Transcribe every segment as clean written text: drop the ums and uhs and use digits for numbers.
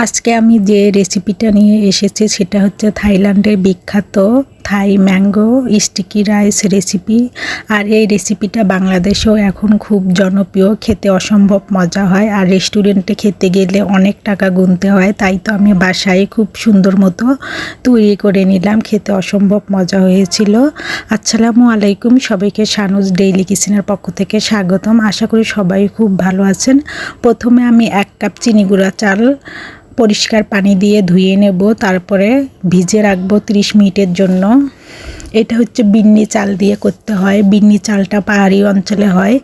আজকে আমি যে রেসিপিটা নিয়ে এসেছি সেটা হচ্ছে থাইল্যান্ডের বিখ্যাত থাই ম্যাঙ্গো স্টিকি রাইস রেসিপি। আর এই রেসিপিটা বাংলাদেশেও এখন খুব জনপ্রিয়, খেতে অসম্ভব মজা হয়। আর রেস্টুরেন্টে খেতে গেলে অনেক টাকা গুনতে হয়, তাই তো আমি বাসায় খুব সুন্দর মতো তৈরি করে নিলাম। খেতে অসম্ভব মজা হয়েছিল। আসসালামু আলাইকুম, সবাইকে শানুজ ডেইলি কিচেনের পক্ষ থেকে স্বাগতম। আশা করি সবাই খুব ভালো আছেন। প্রথমে আমি 1 কাপ চিনি গুঁড়া চাল পরিষ্কার পানি দিয়ে ধুয়ে নেব, তারপরে ভিজে রাখবো 30 মিনিটের জন্য। এটা হচ্ছে বিন্নি চাল দিয়ে করতে হয়। বিন্নি চালটা পাহাড়ি অঞ্চলে হয়,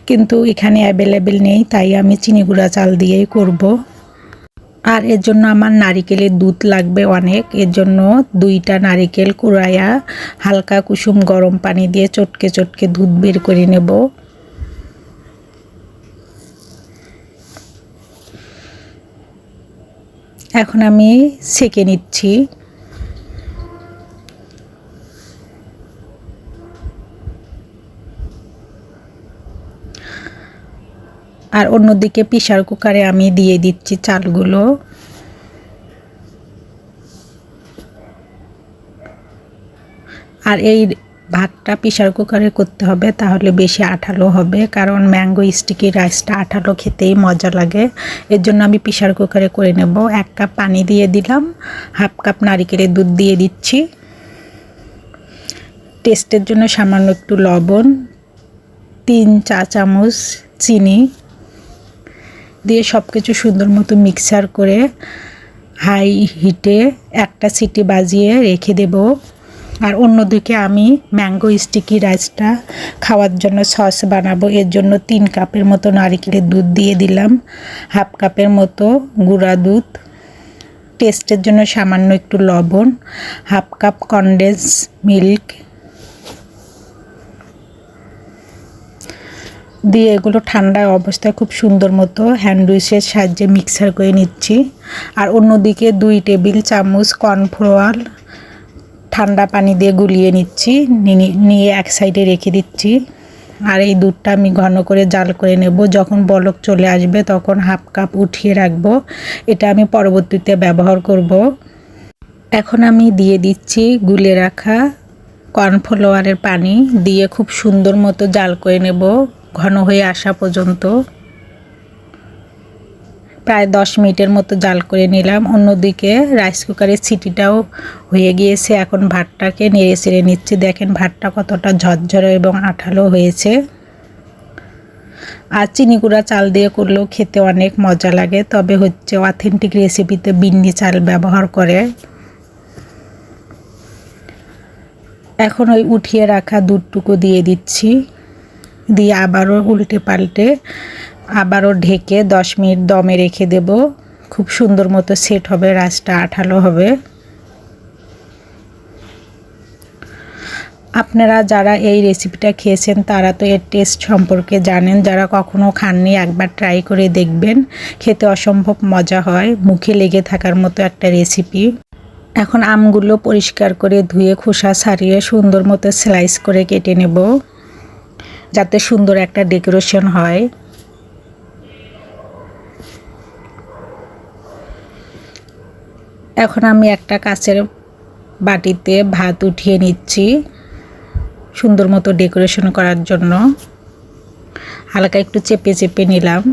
কিন্তু এখানে অ্যাভেলেবেল নেই, তাই আমি চিনি গুঁড়া চাল দিয়েই করব। আর এর জন্য আমার নারিকেলের দুধ লাগবে অনেক। এর জন্য 2টা নারিকেল কুড়াইয়া হালকা কুসুম গরম পানি দিয়ে চটকে চটকে দুধ বের করে নেব। এখন আমি সেঁকে নিচ্ছি। আর অন্যদিকে প্রেসার কুকারে আমি দিয়ে দিচ্ছি চালগুলো। আর এই ভাতটা প্রেসার কুকারে করতে হবে, তাহলে বেশি আঠালো হবে, কারণ ম্যাঙ্গো স্টিকি রাইসটা আঠালো খেতেই মজা লাগে। এর জন্য আমি প্রেসার কুকারে করে নেব। 1 কাপ পানি দিয়ে দিলাম, হাফ কাপ নারিকেলের দুধ দিয়ে দিচ্ছি, টেস্টের জন্য সামান্য একটু লবণ, 3 চা চামচ চিনি দিয়ে সব কিছু সুন্দর মতো মিক্সার করে হাই হিটে 1টা সিটি বাজিয়ে রেখে দেব। আর অন্যদিকে আমি ম্যাঙ্গো স্টিকি রাইসটা খাওয়ার জন্য সস বানাবো। এর জন্য 3 কাপের মতো নারিকেলের দুধ দিয়ে দিলাম, হাফ কাপের মতো গুঁড়া দুধ, টেস্টের জন্য সামান্য একটু লবণ, হাফ কাপ কনডেন্স মিল্ক দিয়ে এগুলো ঠান্ডা অবস্থায় খুব সুন্দর মতো হ্যান্ড উইচের সাহায্যে মিক্সার করে নিচ্ছি। আর অন্যদিকে 2 টেবিল চামচ কর্নফ্লাওয়ার ঠান্ডা পানি দিয়ে গুলিয়ে নিচ্ছি, নিয়ে এক সাইডে রেখে দিচ্ছি। আর এই দুধটা আমি ঘন করে জাল করে নেব। যখন বলক চলে আসবে তখন হাফ কাপ উঠিয়ে রাখবো। এটা আমি পরবর্তীতে ব্যবহার করব। এখন আমি দিয়ে দিচ্ছি গুলে রাখা কর্নফ্লাওয়ারের পানি, দিয়ে খুব সুন্দর মতো জাল করে নেব ঘন হয়ে আসা পর্যন্ত। প্রায় 10 মিনিটের মতো জাল করে নিলাম। অন্যদিকে রাইস কুকারের সিটিটাও হয়ে গিয়েছে। এখন ভাতটাকে নেড়ে চেড়ে নিচ্ছি। দেখেন ভাতটা কতটা ঝরঝরে এবং আঠালো হয়েছে। আর চিনি গুঁড়া চাল দিয়ে করলেও খেতে অনেক মজা লাগে, তবে হচ্ছে অথেন্টিক রেসিপিতে বিন্নি চাল ব্যবহার করে। এখন ওই উঠিয়ে রাখা দুধটুকু দিয়ে দিচ্ছি, দিয়ে আবারও উল্টে পাল্টে আবারও ঢেকে 10 মিনিট দমে রেখে দেব। খুব সুন্দর মতো সেট হবে, রাইসটা আঠালো হবে। আপনারা যারা এই রেসিপিটা খেয়েছেন তারা তো এর টেস্ট সম্পর্কে জানেন, যারা কখনো খাননি একবার ট্রাই করে দেখবেন। খেতে অসম্ভব মজা হয়, মুখে লেগে থাকার মতো একটা রেসিপি। এখন আমগুলো পরিষ্কার করে ধুয়ে খোসা ছাড়িয়ে সুন্দর মতো স্লাইস করে কেটে নেব, যাতে সুন্দর একটা ডেকোরেশন হয়। এখন আমি একটা কাচের বাটিতে ভাত উঠিয়ে নিচ্ছি সুন্দর মতো ডেকোরেশন করার জন্য। হালকা একটু চেপে চেপে নিলাম।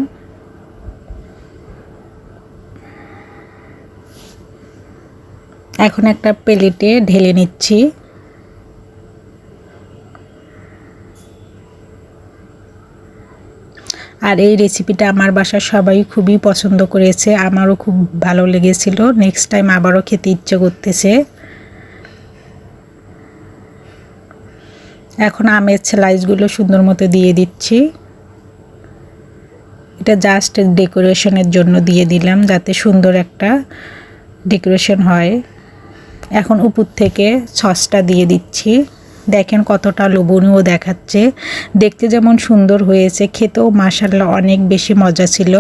এখন একটা প্লেটে ঢেলে নিচ্ছি। আর এই রেসিপিটা আমার বাসার সবাই খুবই পছন্দ করেছে, আমারও খুব ভালো লেগেছিল। নেক্সট টাইম আবারও খেতে ইচ্ছে করতেছে। এখন আমের স্লাইসগুলো সুন্দর মতো দিয়ে দিচ্ছি। এটা জাস্ট ডেকোরেশনের জন্য দিয়ে দিলাম, যাতে সুন্দর একটা ডেকোরেশন হয়। এখন উপর থেকে সসটা দিয়ে দিচ্ছি। দেখেন কতটা লোভনীয় দেখাচ্ছে, দেখতে যেমন সুন্দর হয়েছে, খেতেও মাশাআল্লাহ অনেক বেশি মজা ছিল।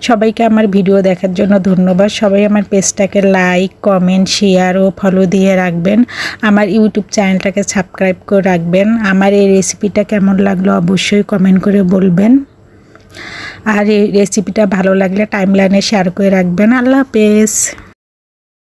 সবাইকে আমার ভিডিও দেখার জন্য ধন্যবাদ। সবাই আমার পেজটাকে লাইক, কমেন্ট, শেয়ার ও ফলো দিয়ে রাখবেন। আমার ইউটিউব চ্যানেলটাকে সাবস্ক্রাইব করে রাখবেন। আমার এই রেসিপিটা কেমন লাগলো অবশ্যই কমেন্ট করে বলবেন। আর এই রেসিপিটা ভালো লাগলে টাইমলাইনে শেয়ার করে রাখবেন। আল্লাহ হাফেজ।